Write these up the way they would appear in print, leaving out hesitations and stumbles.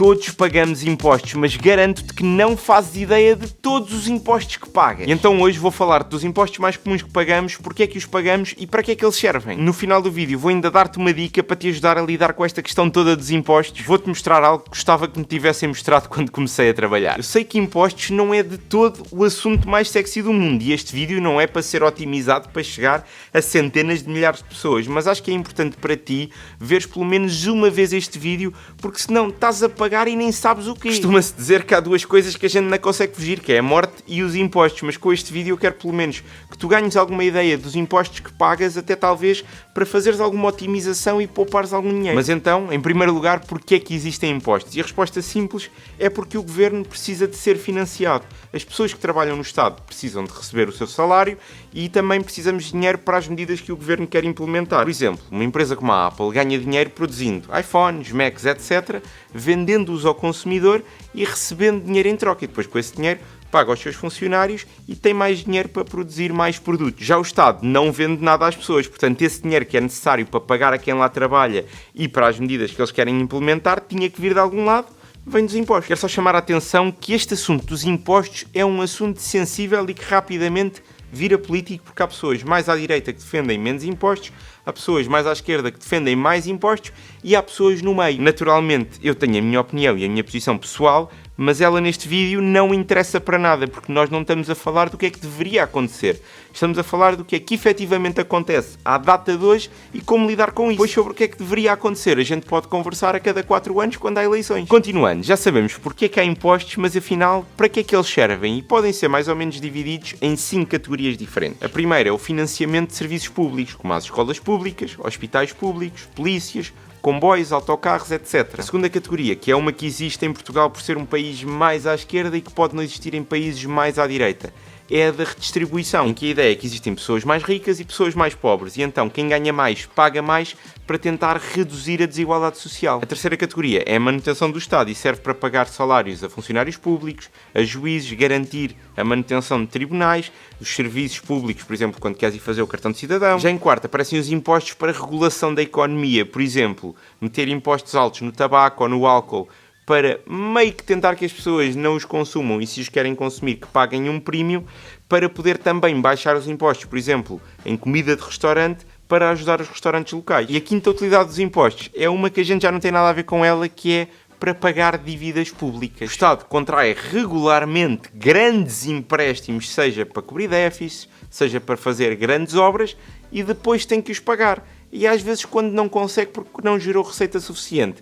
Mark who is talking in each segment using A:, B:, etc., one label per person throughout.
A: todos pagamos impostos, mas garanto-te que não fazes ideia de todos os impostos que pagas. E então hoje vou falar dos impostos mais comuns que pagamos, porque é que os pagamos e para que é que eles servem. No final do vídeo vou ainda dar-te uma dica para te ajudar a lidar com esta questão toda dos impostos. Vou-te mostrar algo que gostava que me tivessem mostrado quando comecei a trabalhar. Eu sei que impostos não é de todo o assunto mais sexy do mundo e este vídeo não é para ser otimizado para chegar a centenas de milhares de pessoas, mas acho que é importante para ti veres pelo menos uma vez este vídeo, porque senão estás a pagar e nem sabes o quê. Costuma-se dizer que há duas coisas que a gente não consegue fugir, que é a morte e os impostos, mas com este vídeo eu quero pelo menos que tu ganhes alguma ideia dos impostos que pagas, até talvez para fazeres alguma otimização e poupares algum dinheiro. Mas então, em primeiro lugar, porquê é que existem impostos? E a resposta simples é porque o governo precisa de ser financiado. As pessoas que trabalham no Estado precisam de receber o seu salário e também precisamos de dinheiro para as medidas que o governo quer implementar. Por exemplo, uma empresa como a Apple ganha dinheiro produzindo iPhones, Macs, etc., vendendo-os ao consumidor e recebendo dinheiro em troca. E depois com esse dinheiro paga aos seus funcionários e tem mais dinheiro para produzir mais produtos. Já o Estado não vende nada às pessoas, portanto esse dinheiro que é necessário para pagar a quem lá trabalha e para as medidas que eles querem implementar tinha que vir de algum lado, vem dos impostos. Quero só chamar a atenção que este assunto dos impostos é um assunto sensível e que rapidamente vira político, porque há pessoas mais à direita que defendem menos impostos, há pessoas mais à esquerda que defendem mais impostos e há pessoas no meio. Naturalmente, eu tenho a minha opinião e a minha posição pessoal, mas ela neste vídeo não interessa para nada, porque nós não estamos a falar do que é que deveria acontecer. Estamos a falar do que é que efetivamente acontece à data de hoje e como lidar com isso. Pois sobre o que é que deveria acontecer, a gente pode conversar a cada 4 anos quando há eleições. Continuando, já sabemos porque é que há impostos, mas afinal, para que é que eles servem? E podem ser mais ou menos divididos em 5 categorias diferentes. A primeira é o financiamento de serviços públicos, como as escolas públicas, hospitais públicos, polícias, comboios, autocarros, etc. A segunda categoria, que é uma que existe em Portugal por ser um país mais à esquerda e que pode não existir em países mais à direita, é a da redistribuição, em que a ideia é que existem pessoas mais ricas e pessoas mais pobres, e então quem ganha mais paga mais para tentar reduzir a desigualdade social. A terceira categoria é a manutenção do Estado e serve para pagar salários a funcionários públicos, a juízes, garantir a manutenção de tribunais, dos serviços públicos, por exemplo, quando queres ir fazer o cartão de cidadão. Já em quarta aparecem os impostos para regulação da economia, por exemplo, meter impostos altos no tabaco ou no álcool, para meio que tentar que as pessoas não os consumam e se os querem consumir que paguem um prémio, para poder também baixar os impostos, por exemplo, em comida de restaurante, para ajudar os restaurantes locais. E a quinta utilidade dos impostos é uma que a gente já não tem nada a ver com ela, que é para pagar dívidas públicas. O Estado contrai regularmente grandes empréstimos, seja para cobrir déficits, seja para fazer grandes obras, e depois tem que os pagar. E às vezes quando não consegue porque não gerou receita suficiente,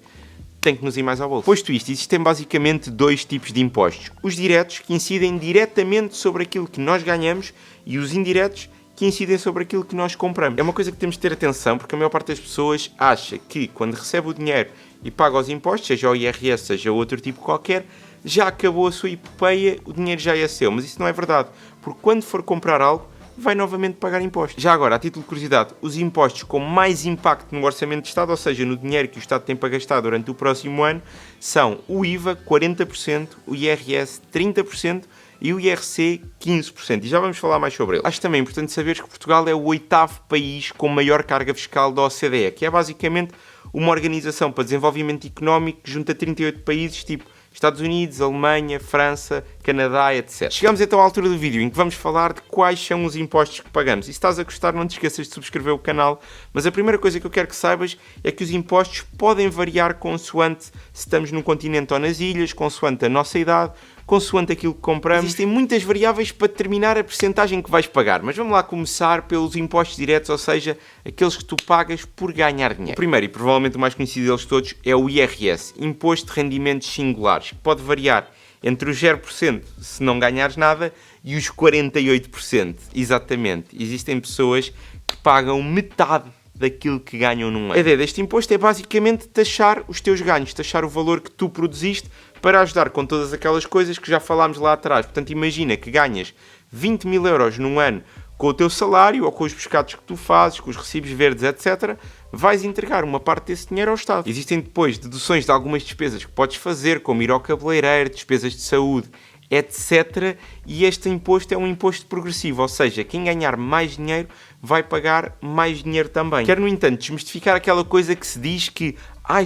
A: tem que nos ir mais ao bolso. Posto isto, existem basicamente 2 tipos de impostos. Os diretos, que incidem diretamente sobre aquilo que nós ganhamos, e os indiretos, que incidem sobre aquilo que nós compramos. É uma coisa que temos de ter atenção, porque a maior parte das pessoas acha que quando recebe o dinheiro e paga os impostos, seja o IRS, seja outro tipo qualquer, já acabou a sua epopeia, o dinheiro já é seu. Mas isso não é verdade, porque quando for comprar algo, vai novamente pagar impostos. Já agora, a título de curiosidade, os impostos com mais impacto no orçamento de Estado, ou seja, no dinheiro que o Estado tem para gastar durante o próximo ano, são o IVA, 40%, o IRS, 30%, e o IRC 15%, e já vamos falar mais sobre ele. Acho também importante saberes que Portugal é o 8º país com maior carga fiscal da OCDE, que é basicamente uma organização para desenvolvimento económico que junta 38 países, tipo Estados Unidos, Alemanha, França, Canadá, etc. Chegamos então à altura do vídeo em que vamos falar de quais são os impostos que pagamos. E se estás a gostar, não te esqueças de subscrever o canal, mas a primeira coisa que eu quero que saibas é que os impostos podem variar consoante se estamos num continente ou nas ilhas, consoante a nossa idade, consoante aquilo que compramos. Existem muitas variáveis para determinar a percentagem que vais pagar, mas vamos lá começar pelos impostos diretos, ou seja, aqueles que tu pagas por ganhar dinheiro. O primeiro, e provavelmente o mais conhecido deles todos, é o IRS, Imposto de Rendimentos Singulares, que pode variar entre os 0% se não ganhares nada e os 48%, exatamente. Existem pessoas que pagam metade daquilo que ganham num ano. A ideia deste imposto é basicamente taxar os teus ganhos, taxar o valor que tu produziste para ajudar com todas aquelas coisas que já falámos lá atrás. Portanto, imagina que ganhas 20 mil euros num ano com o teu salário ou com os pescados que tu fazes, com os recibos verdes, etc., vais entregar uma parte desse dinheiro ao Estado. Existem depois deduções de algumas despesas que podes fazer, como ir ao cabeleireiro, despesas de saúde, etc. E este imposto é um imposto progressivo, ou seja, quem ganhar mais dinheiro vai pagar mais dinheiro também. Quero, no entanto, desmistificar aquela coisa que se diz que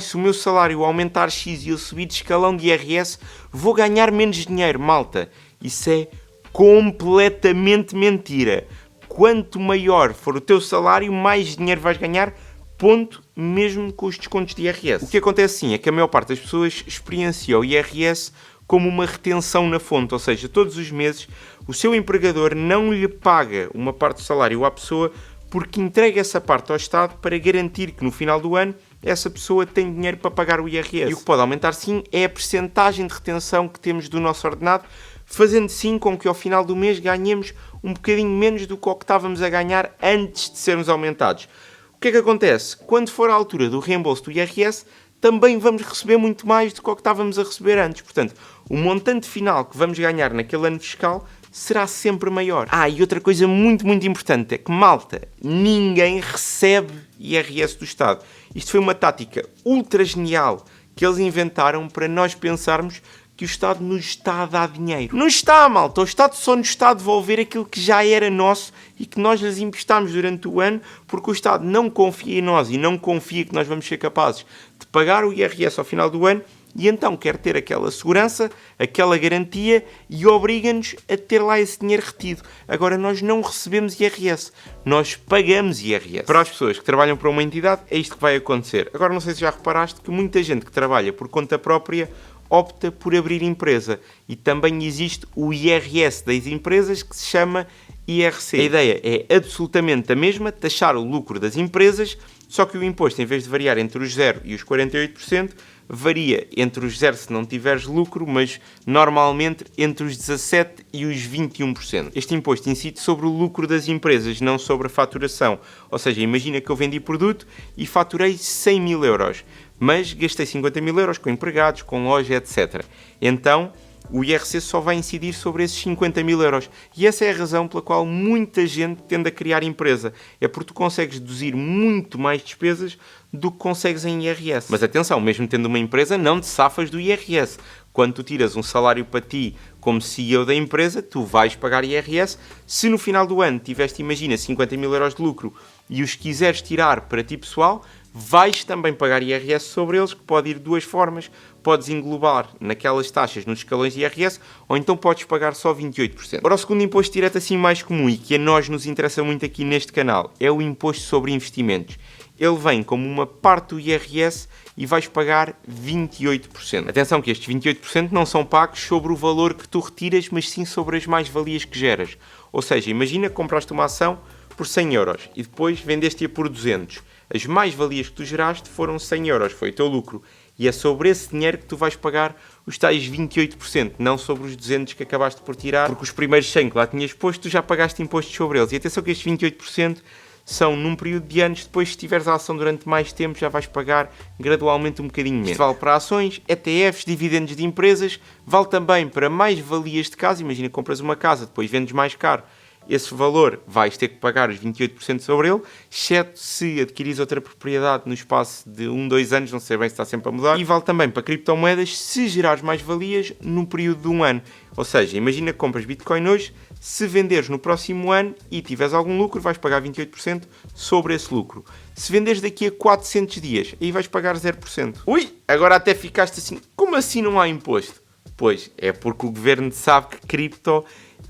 A: se o meu salário aumentar X e eu subir de escalão de IRS, vou ganhar menos dinheiro. Malta, isso é completamente mentira. Quanto maior for o teu salário, mais dinheiro vais ganhar, ponto, mesmo com os descontos de IRS. O que acontece sim é que a maior parte das pessoas experiencia o IRS como uma retenção na fonte, ou seja, todos os meses o seu empregador não lhe paga uma parte do salário à pessoa porque entrega essa parte ao Estado para garantir que no final do ano essa pessoa tem dinheiro para pagar o IRS. E o que pode aumentar sim é a percentagem de retenção que temos do nosso ordenado, fazendo sim com que ao final do mês ganhemos um bocadinho menos do que o que estávamos a ganhar antes de sermos aumentados. O que é que acontece? Quando for a altura do reembolso do IRS, também vamos receber muito mais do que o que estávamos a receber antes. Portanto, o montante final que vamos ganhar naquele ano fiscal será sempre maior. E outra coisa muito, muito importante é que, malta, ninguém recebe IRS do Estado. Isto foi uma tática ultra genial que eles inventaram para nós pensarmos que o Estado nos está a dar dinheiro. Não está, malta. O Estado só nos está a devolver aquilo que já era nosso e que nós lhes emprestámos durante o ano porque o Estado não confia em nós e não confia que nós vamos ser capazes de pagar o IRS ao final do ano e então quer ter aquela segurança, aquela garantia e obriga-nos a ter lá esse dinheiro retido. Agora, nós não recebemos IRS, nós pagamos IRS. Para as pessoas que trabalham para uma entidade, é isto que vai acontecer. Agora, não sei se já reparaste que muita gente que trabalha por conta própria opta por abrir empresa e também existe o IRS das empresas que se chama IRC. A ideia é absolutamente a mesma, taxar o lucro das empresas, só que o imposto, em vez de variar entre os 0% e os 48%, varia entre os 0% se não tiveres lucro, mas normalmente entre os 17% e os 21%. Este imposto incide sobre o lucro das empresas, não sobre a faturação. Ou seja, imagina que eu vendi produto e faturei 100 mil euros, mas gastei 50 mil euros com empregados, com loja, etc. Então, o IRC só vai incidir sobre esses 50 mil euros. E essa é a razão pela qual muita gente tende a criar empresa. É porque tu consegues deduzir muito mais despesas do que consegues em IRS. Mas atenção, mesmo tendo uma empresa, não te safas do IRS. Quando tu tiras um salário para ti como CEO da empresa, tu vais pagar IRS. Se no final do ano tiveste, imagina, 50 mil euros de lucro e os quiseres tirar para ti pessoal, vais também pagar IRS sobre eles, que pode ir de duas formas. Podes englobar naquelas taxas nos escalões de IRS, ou então podes pagar só 28%. Agora, o segundo imposto direto assim mais comum e que a nós nos interessa muito aqui neste canal é o imposto sobre investimentos. Ele vem como uma parte do IRS e vais pagar 28%. Atenção que estes 28% não são pagos sobre o valor que tu retiras, mas sim sobre as mais-valias que geras. Ou seja, imagina que compraste uma ação por 100 euros e depois vendeste-a por 200. As mais-valias que tu geraste foram 100 euros, foi o teu lucro. E é sobre esse dinheiro que tu vais pagar os tais 28%, não sobre os 200 que acabaste por tirar, porque os primeiros 100 que lá tinhas posto, tu já pagaste impostos sobre eles. E atenção que estes 28% são num período de anos, depois se tiveres a ação durante mais tempo, já vais pagar gradualmente um bocadinho menos. Isto vale para ações, ETFs, dividendos de empresas, vale também para mais-valias de casa. Imagina que compras uma casa, depois vendes mais caro. Esse valor vais ter que pagar os 28% sobre ele, exceto se adquiris outra propriedade no espaço de 2 anos, não sei bem se está sempre a mudar. E vale também para criptomoedas se gerares mais-valias no período de 1 ano. Ou seja, imagina que compras Bitcoin hoje, se venderes no próximo ano e tiveres algum lucro, vais pagar 28% sobre esse lucro. Se venderes daqui a 400 dias, aí vais pagar 0%. Ui, agora até ficaste assim, como assim não há imposto? Pois, é porque o governo sabe que cripto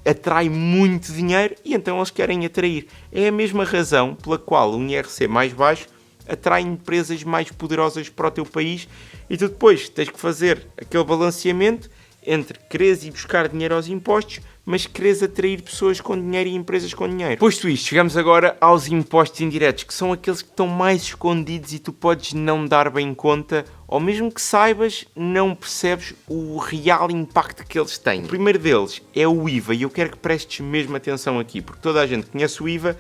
A: atrai muito dinheiro e então eles querem atrair. É a mesma razão pela qual um IRC mais baixo atrai empresas mais poderosas para o teu país e tu depois tens que fazer aquele balanceamento entre quereres ir buscar dinheiro aos impostos, mas quereres atrair pessoas com dinheiro e empresas com dinheiro. Posto isto, chegamos agora aos impostos indiretos, que são aqueles que estão mais escondidos e tu podes não dar bem conta, ou mesmo que saibas, não percebes o real impacto que eles têm. O primeiro deles é o IVA, e eu quero que prestes mesmo atenção aqui, porque toda a gente conhece o IVA,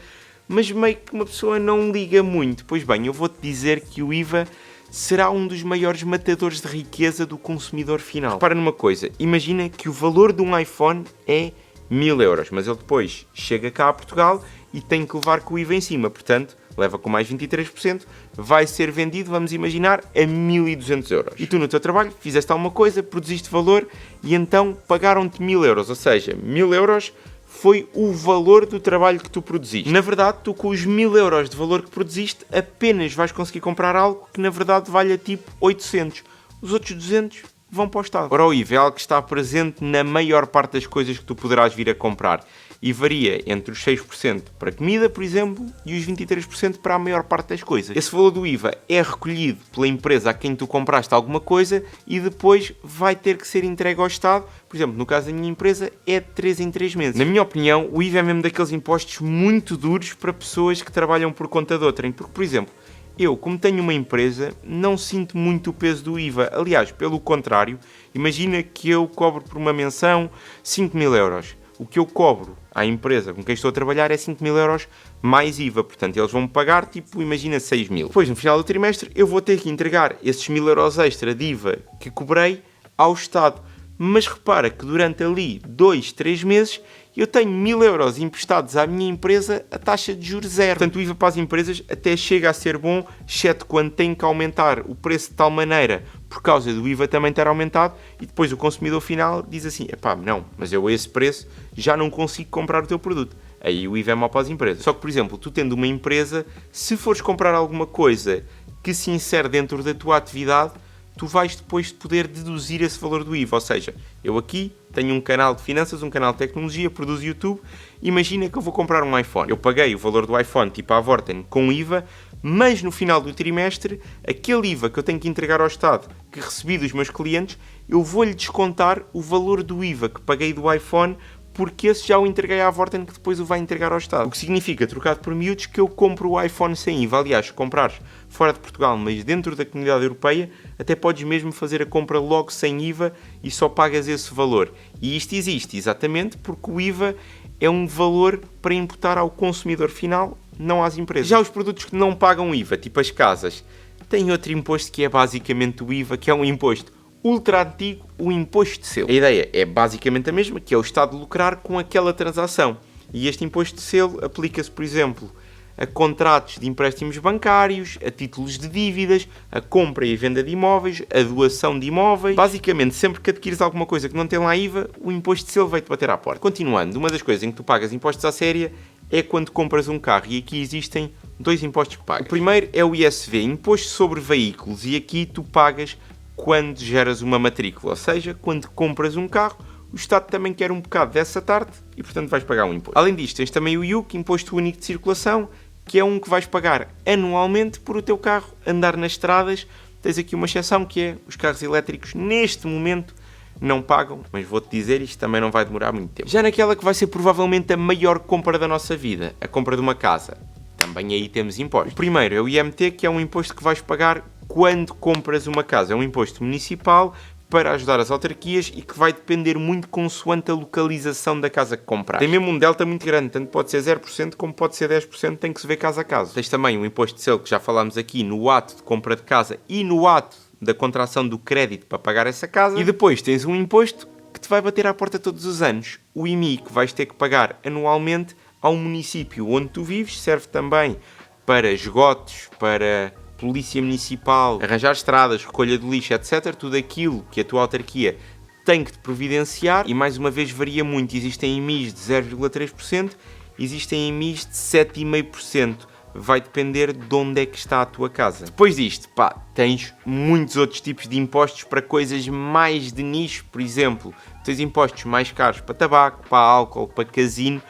A: mas meio que uma pessoa não liga muito. Pois bem, eu vou-te dizer que o IVA será um dos maiores matadores de riqueza do consumidor final. Repara numa coisa, imagina que o valor de um iPhone é 1000 euros, mas ele depois chega cá a Portugal e tem que levar com o IVA em cima, portanto leva com mais 23%, vai ser vendido, vamos imaginar, a 1.200 euros. E tu no teu trabalho fizeste alguma coisa, produziste valor e então pagaram-te 1.000 euros, ou seja, 1.000 euros foi o valor do trabalho que tu produziste. Na verdade, tu com os 1.000 euros de valor que produziste, apenas vais conseguir comprar algo que na verdade valha tipo 800. Os outros 200 vão para o Estado. Ora, o IVA é algo que está presente na maior parte das coisas que tu poderás vir a comprar e varia entre os 6% para comida, por exemplo, e os 23% para a maior parte das coisas. Esse valor do IVA é recolhido pela empresa a quem tu compraste alguma coisa e depois vai ter que ser entregue ao Estado. Por exemplo, no caso da minha empresa, é de 3 em 3 meses. Na minha opinião, o IVA é mesmo daqueles impostos muito duros para pessoas que trabalham por conta de outrem. Porque, por exemplo, eu, como tenho uma empresa, não sinto muito o peso do IVA. Aliás, pelo contrário, imagina que eu cobro por uma menção 5.000 euros. O que eu cobro à empresa com quem estou a trabalhar é 5.000 euros mais IVA. Portanto, eles vão-me pagar, tipo, imagina 6.000. Depois, no final do trimestre, eu vou ter que entregar esses 1.000 euros extra de IVA que cobrei ao Estado. Mas repara que durante ali 2, 3 meses eu tenho 1.000 euros emprestados à minha empresa a taxa de juros zero. Portanto, o IVA para as empresas até chega a ser bom, exceto quando tem que aumentar o preço de tal maneira por causa do IVA também ter aumentado e depois o consumidor final diz assim, epá, não, mas eu a esse preço já não consigo comprar o teu produto. Aí o IVA é mau para as empresas. Só que, por exemplo, tu tendo uma empresa, se fores comprar alguma coisa que se insere dentro da tua atividade, tu vais depois poder deduzir esse valor do IVA. Ou seja, eu aqui tenho um canal de finanças, um canal de tecnologia, produzo YouTube, imagina que eu vou comprar um iPhone. Eu paguei o valor do iPhone, tipo à Vorten, com IVA, mas no final do trimestre, aquele IVA que eu tenho que entregar ao Estado, que recebi dos meus clientes, eu vou-lhe descontar o valor do IVA que paguei do iPhone, porque esse já o entreguei à Vorten, que depois o vai entregar ao Estado. O que significa, trocado por miúdos, que eu compro o iPhone sem IVA. Aliás, se comprares fora de Portugal, mas dentro da Comunidade Europeia, até podes mesmo fazer a compra logo sem IVA e só pagas esse valor. E isto existe exatamente porque o IVA é um valor para imputar ao consumidor final, não às empresas. Já os produtos que não pagam IVA, tipo as casas, têm outro imposto que é basicamente o IVA, que é um imposto ultra antigo, o imposto de selo. A ideia é basicamente a mesma, que é o Estado lucrar com aquela transação. E este imposto de selo aplica-se, por exemplo, a contratos de empréstimos bancários, a títulos de dívidas, a compra e venda de imóveis, a doação de imóveis. Basicamente, sempre que adquires alguma coisa que não tem lá IVA, o imposto de selo vai-te bater à porta. Continuando, uma das coisas em que tu pagas impostos à séria é quando compras um carro. E aqui existem dois impostos que pagas. O primeiro é o ISV, Imposto sobre Veículos. E aqui tu pagas quando geras uma matrícula, ou seja, quando compras um carro, o Estado também quer um bocado dessa tarde e, portanto, vais pagar um imposto. Além disto, tens também o IUC, Imposto Único de Circulação, que é um que vais pagar anualmente por o teu carro andar nas estradas. Tens aqui uma exceção, que é os carros elétricos, neste momento, não pagam, mas vou-te dizer, isto também não vai demorar muito tempo. Já naquela que vai ser provavelmente a maior compra da nossa vida, a compra de uma casa, também aí temos impostos. O primeiro é o IMT, que é um imposto que vais pagar quando compras uma casa. É um imposto municipal para ajudar as autarquias e que vai depender muito consoante a localização da casa que comprar. Tem mesmo um delta muito grande, tanto pode ser 0% como pode ser 10%, tem que se ver casa a casa. Tens também o imposto de selo que já falámos aqui no ato de compra de casa e no ato da contração do crédito para pagar essa casa. E depois tens um imposto que te vai bater à porta todos os anos. O IMI, que vais ter que pagar anualmente ao município onde tu vives, serve também para esgotos, para polícia municipal, arranjar estradas, recolha de lixo, etc. Tudo aquilo que a tua autarquia tem que te providenciar e, mais uma vez, varia muito. Existem IMIs de 0,3%, existem IMIs de 7,5%. Vai depender de onde é que está a tua casa. Depois disto, tens muitos outros tipos de impostos para coisas mais de nicho. Por exemplo, tens impostos mais caros para tabaco, para álcool, para casino,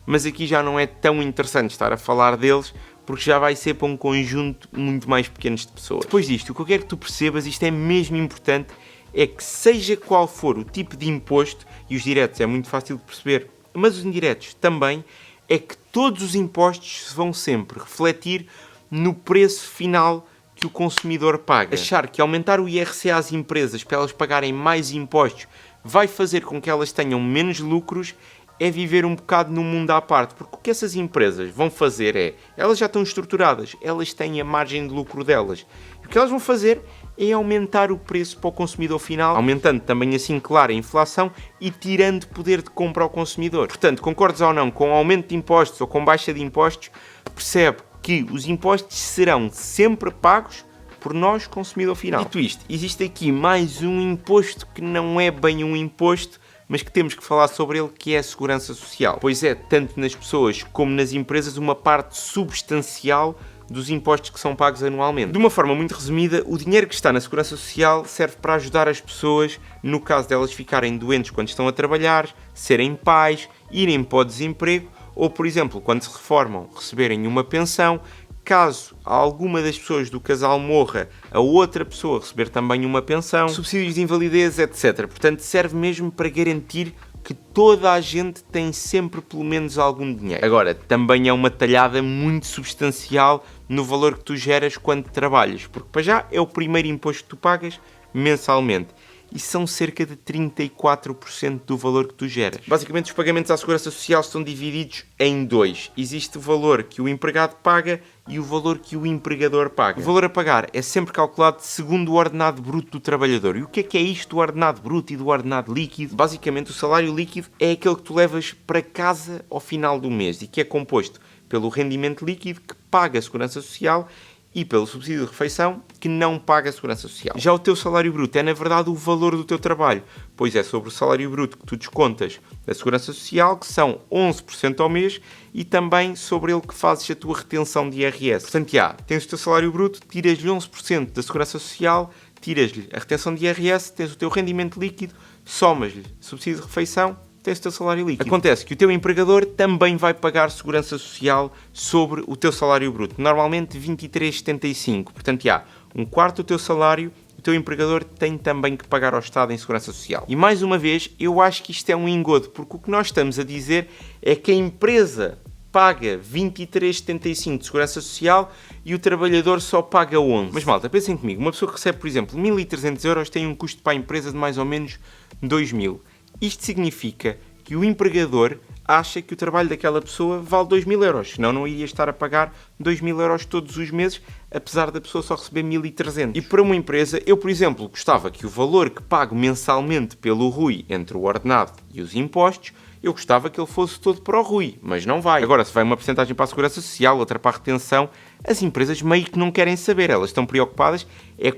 A: mas aqui já não é tão interessante estar a falar deles, porque já vai ser para um conjunto muito mais pequeno de pessoas. Depois disto, o que eu quero que tu percebas, isto é mesmo importante, é que seja qual for o tipo de imposto, e os diretos é muito fácil de perceber, mas os indiretos também, é que todos os impostos vão sempre refletir no preço final que o consumidor paga. Achar que aumentar o IRC às empresas para elas pagarem mais impostos vai fazer com que elas tenham menos lucros é viver um bocado num mundo à parte, porque o que essas empresas vão fazer é, elas já estão estruturadas, elas têm a margem de lucro delas, e o que elas vão fazer é aumentar o preço para o consumidor final, aumentando também assim, claro, a inflação e tirando poder de compra ao consumidor. Portanto, concordes ou não com o aumento de impostos ou com baixa de impostos, percebe que os impostos serão sempre pagos por nós, consumidor final. Dito isto, existe aqui mais um imposto que não é bem um imposto, mas que temos que falar sobre ele, que é a segurança social. Pois é, tanto nas pessoas como nas empresas, uma parte substancial dos impostos que são pagos anualmente. De uma forma muito resumida, o dinheiro que está na segurança social serve para ajudar as pessoas no caso delas ficarem doentes quando estão a trabalhar, serem pais, irem para o desemprego ou, por exemplo, quando se reformam, receberem uma pensão. Caso alguma das pessoas do casal morra, a outra pessoa receber também uma pensão, subsídios de invalidez, etc. Portanto, serve mesmo para garantir que toda a gente tem sempre pelo menos algum dinheiro. Agora, também é uma talhada muito substancial no valor que tu geras quando trabalhas, porque para já é o primeiro imposto que tu pagas mensalmente. E são cerca de 34% do valor que tu geras. Basicamente, os pagamentos à Segurança Social estão divididos em dois. Existe o valor que o empregado paga e o valor que o empregador paga. O valor a pagar é sempre calculado segundo o ordenado bruto do trabalhador. E o que é isto do ordenado bruto e do ordenado líquido? Basicamente, o salário líquido é aquele que tu levas para casa ao final do mês e que é composto pelo rendimento líquido que paga a Segurança Social e pelo subsídio de refeição, que não paga a Segurança Social. Já o teu salário bruto é, na verdade, o valor do teu trabalho, pois é sobre o salário bruto que tu descontas da Segurança Social, que são 11% ao mês, e também sobre ele que fazes a tua retenção de IRS. Portanto, tens o teu salário bruto, tiras-lhe 11% da Segurança Social, tiras-lhe a retenção de IRS, tens o teu rendimento líquido, somas-lhe subsídio de refeição, tens o teu salário líquido. Acontece que o teu empregador também vai pagar segurança social sobre o teu salário bruto, normalmente 23,75. Portanto, um quarto do teu salário, o teu empregador tem também que pagar ao Estado em segurança social. E mais uma vez, eu acho que isto é um engodo, porque o que nós estamos a dizer é que a empresa paga 23,75 de segurança social e o trabalhador só paga 11. Mas malta, pensem comigo, uma pessoa que recebe, por exemplo, 1.300 euros tem um custo para a empresa de mais ou menos 2.000. Isto significa que o empregador acha que o trabalho daquela pessoa vale 2.000 euros, senão não iria estar a pagar 2.000 euros todos os meses, apesar da pessoa só receber 1.300. E para uma empresa, eu, por exemplo, gostava que o valor que pago mensalmente pelo Rui entre o ordenado e os impostos, eu gostava que ele fosse todo para o Rui, mas não vai. Agora, se vai uma porcentagem para a Segurança Social, outra para a retenção, as empresas meio que não querem saber. Elas estão preocupadas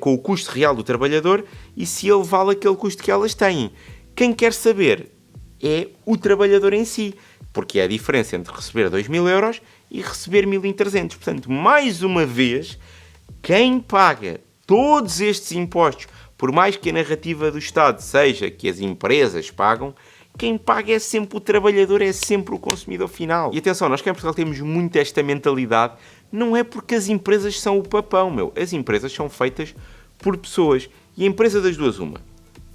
A: com o custo real do trabalhador e se ele vale aquele custo que elas têm. Quem quer saber é o trabalhador em si, porque é a diferença entre receber 2.000 euros e receber 1.300. Portanto, mais uma vez, quem paga todos estes impostos, por mais que a narrativa do Estado seja que as empresas pagam, quem paga é sempre o trabalhador, é sempre o consumidor final. E atenção, nós cá em Portugal temos muito esta mentalidade, não é porque as empresas são o papão, As empresas são feitas por pessoas. E a empresa das duas, uma.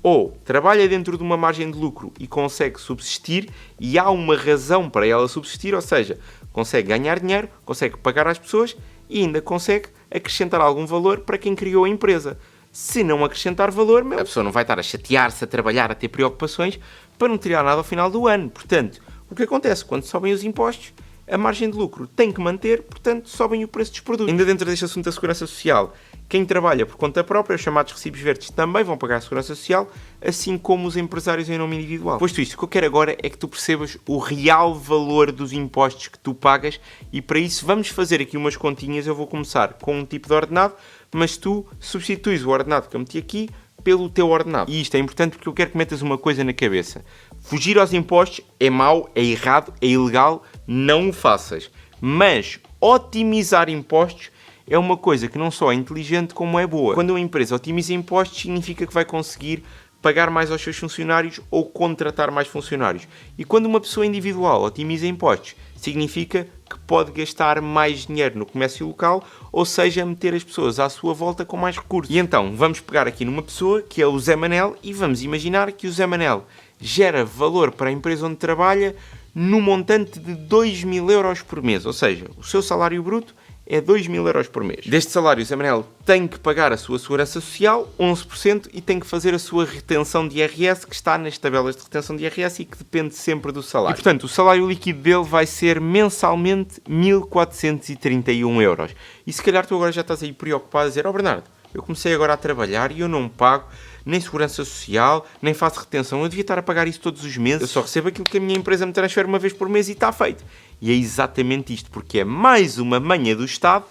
A: Ou trabalha dentro de uma margem de lucro e consegue subsistir e há uma razão para ela subsistir, ou seja, consegue ganhar dinheiro, consegue pagar às pessoas e ainda consegue acrescentar algum valor para quem criou a empresa. Se não acrescentar valor, a pessoa não vai estar a chatear-se, a trabalhar, a ter preocupações para não tirar nada ao final do ano. Portanto, o que acontece quando sobem os impostos? A margem de lucro tem que manter, portanto, sobem o preço dos produtos. Ainda dentro deste assunto da Segurança Social, quem trabalha por conta própria, os chamados recibos verdes, também vão pagar a Segurança Social, assim como os empresários em nome individual. Posto isto, o que eu quero agora é que tu percebas o real valor dos impostos que tu pagas e para isso vamos fazer aqui umas continhas. Eu vou começar com um tipo de ordenado, mas tu substituis o ordenado que eu meti aqui pelo teu ordenado. E isto é importante porque eu quero que metas uma coisa na cabeça. Fugir aos impostos é mau, é errado, é ilegal, não o faças. Mas otimizar impostos é uma coisa que não só é inteligente como é boa. Quando uma empresa otimiza impostos, significa que vai conseguir pagar mais aos seus funcionários ou contratar mais funcionários. E quando uma pessoa individual otimiza impostos, significa que pode gastar mais dinheiro no comércio local, ou seja, meter as pessoas à sua volta com mais recursos. E então, vamos pegar aqui numa pessoa, que é o Zé Manel, e vamos imaginar que o Zé Manel gera valor para a empresa onde trabalha no montante de 2.000 euros por mês, ou seja, o seu salário bruto é 2.000 euros por mês. Deste salário, o Zé Manel tem que pagar a sua segurança social, 11%, e tem que fazer a sua retenção de IRS, que está nas tabelas de retenção de IRS e que depende sempre do salário. E, portanto, o salário líquido dele vai ser mensalmente 1.431 euros. E se calhar tu agora já estás aí preocupado a dizer, Bernardo, eu comecei agora a trabalhar e eu não pago nem segurança social, nem faço retenção. Eu devia estar a pagar isso todos os meses. Eu só recebo aquilo que a minha empresa me transfere uma vez por mês e está feito. E é exatamente isto, porque é mais uma manha do Estado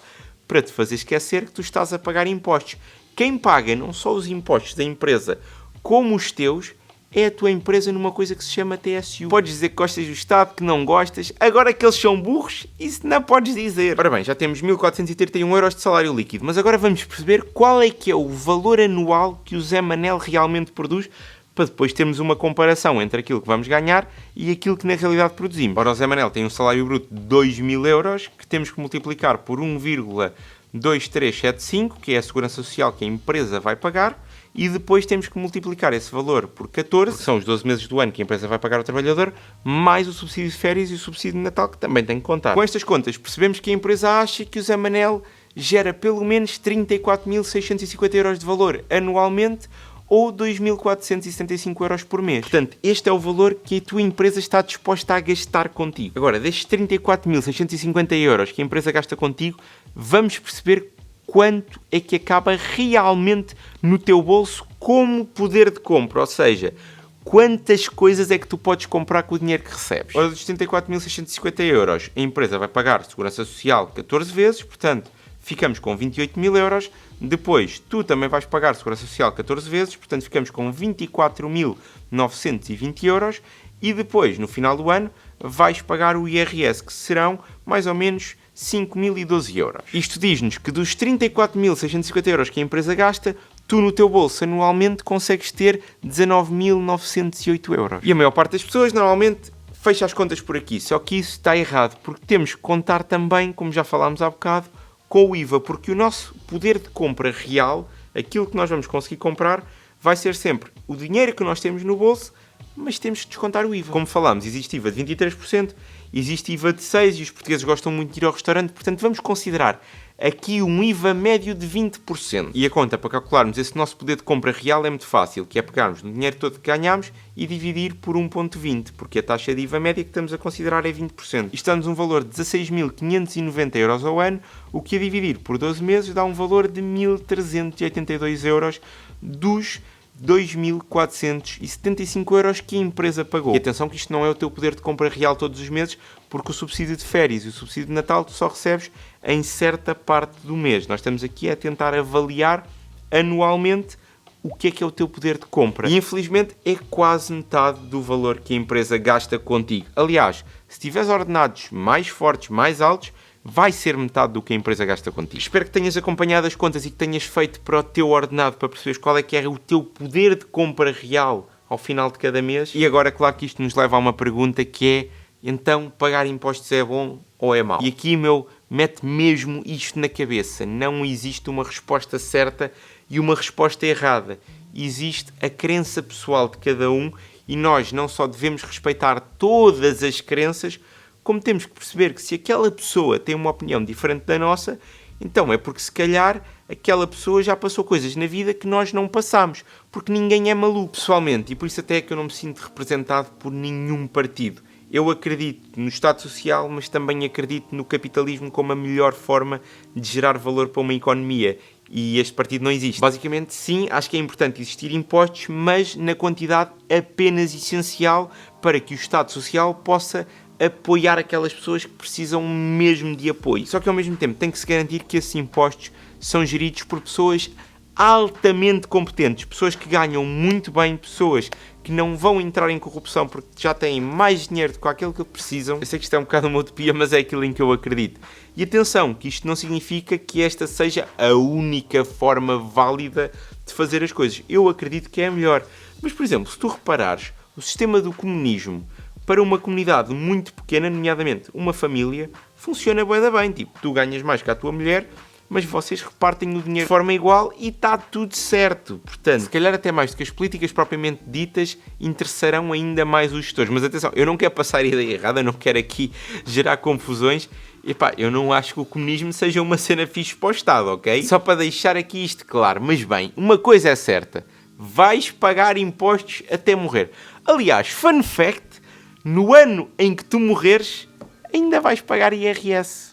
A: para te fazer esquecer que tu estás a pagar impostos. Quem paga não só os impostos da empresa, como os teus, é a tua empresa numa coisa que se chama TSU. Podes dizer que gostas do Estado, que não gostas. Agora que eles são burros, isso não podes dizer. Ora bem, já temos 1.431 euros de salário líquido, mas agora vamos perceber qual é que é o valor anual que o Zé Manel realmente produz, para depois termos uma comparação entre aquilo que vamos ganhar e aquilo que na realidade produzimos. Ora, o Zé Manel tem um salário bruto de 2.000 euros, que temos que multiplicar por 1,2375, que é a segurança social que a empresa vai pagar, e depois temos que multiplicar esse valor por 14, que são os 12 meses do ano que a empresa vai pagar ao trabalhador, mais o subsídio de férias e o subsídio de Natal, que também tem que contar. Com estas contas, percebemos que a empresa acha que o Zé Manel gera pelo menos 34.650 euros de valor anualmente, ou 2.475 euros por mês. Portanto, este é o valor que a tua empresa está disposta a gastar contigo. Agora, destes 34.650 euros que a empresa gasta contigo, vamos perceber quanto é que acaba realmente no teu bolso como poder de compra, ou seja, quantas coisas é que tu podes comprar com o dinheiro que recebes. Ora, dos 34.650 euros, a empresa vai pagar segurança social 14 vezes, portanto, ficamos com 28.000 euros. Depois, tu também vais pagar segurança social 14 vezes, portanto, ficamos com 24.920 euros. E depois, no final do ano, vais pagar o IRS, que serão mais ou menos 5.012 euros. Isto diz-nos que dos 34.650 euros que a empresa gasta, tu no teu bolso anualmente consegues ter 19.908 euros. E a maior parte das pessoas normalmente fecha as contas por aqui, só que isso está errado, porque temos que contar também, como já falámos há bocado, com o IVA, porque o nosso poder de compra real, aquilo que nós vamos conseguir comprar, vai ser sempre o dinheiro que nós temos no bolso, mas temos que descontar o IVA. Como falámos, existe IVA de 23%, existe IVA de 6% e os portugueses gostam muito de ir ao restaurante, portanto vamos considerar aqui um IVA médio de 20%. E a conta para calcularmos esse nosso poder de compra real é muito fácil, que é pegarmos no dinheiro todo que ganhamos e dividir por 1,20, porque a taxa de IVA média que estamos a considerar é 20%. Isto dá-nos um valor de 16.590 euros ao ano, o que a dividir por 12 meses dá um valor de 1.382 euros dos 2.475 euros que a empresa pagou. E atenção que isto não é o teu poder de compra real todos os meses, porque o subsídio de férias e o subsídio de Natal tu só recebes em certa parte do mês. Nós estamos aqui a tentar avaliar anualmente o que é o teu poder de compra. E infelizmente é quase metade do valor que a empresa gasta contigo. Aliás, se tiveres ordenados mais fortes, mais altos, vai ser metade do que a empresa gasta contigo. Espero que tenhas acompanhado as contas e que tenhas feito para o teu ordenado para perceberes qual é que é o teu poder de compra real ao final de cada mês. E agora, claro que isto nos leva a uma pergunta que é, então, pagar impostos é bom ou é mau? E aqui, mete mesmo isto na cabeça. Não existe uma resposta certa e uma resposta errada. Existe a crença pessoal de cada um e nós não só devemos respeitar todas as crenças, como temos que perceber que se aquela pessoa tem uma opinião diferente da nossa, então é porque se calhar aquela pessoa já passou coisas na vida que nós não passamos, porque ninguém é maluco. Pessoalmente, e por isso até é que eu não me sinto representado por nenhum partido. Eu acredito no Estado Social, mas também acredito no capitalismo como a melhor forma de gerar valor para uma economia. E este partido não existe. Basicamente, sim, acho que é importante existir impostos, mas na quantidade apenas essencial para que o Estado Social possa apoiar aquelas pessoas que precisam mesmo de apoio. Só que ao mesmo tempo tem que se garantir que esses impostos são geridos por pessoas altamente competentes, pessoas que ganham muito bem, pessoas que não vão entrar em corrupção porque já têm mais dinheiro do que aquilo que precisam. Eu sei que isto é um bocado uma utopia, mas é aquilo em que eu acredito. E atenção, que isto não significa que esta seja a única forma válida de fazer as coisas. Eu acredito que é a melhor. Mas, por exemplo, se tu reparares, o sistema do comunismo para uma comunidade muito pequena, nomeadamente uma família, funciona bem. Tipo, tu ganhas mais que a tua mulher, mas vocês repartem o dinheiro de forma igual e está tudo certo. Portanto, se calhar até mais do que as políticas propriamente ditas, interessarão ainda mais os gestores. Mas atenção, eu não quero passar a ideia errada, eu não quero aqui gerar confusões. Epá, eu não acho que o comunismo seja uma cena fixe para o Estado, ok? Só para deixar aqui isto claro. Mas bem, uma coisa é certa, vais pagar impostos até morrer. Aliás, fun fact, no ano em que tu morreres, ainda vais pagar IRS.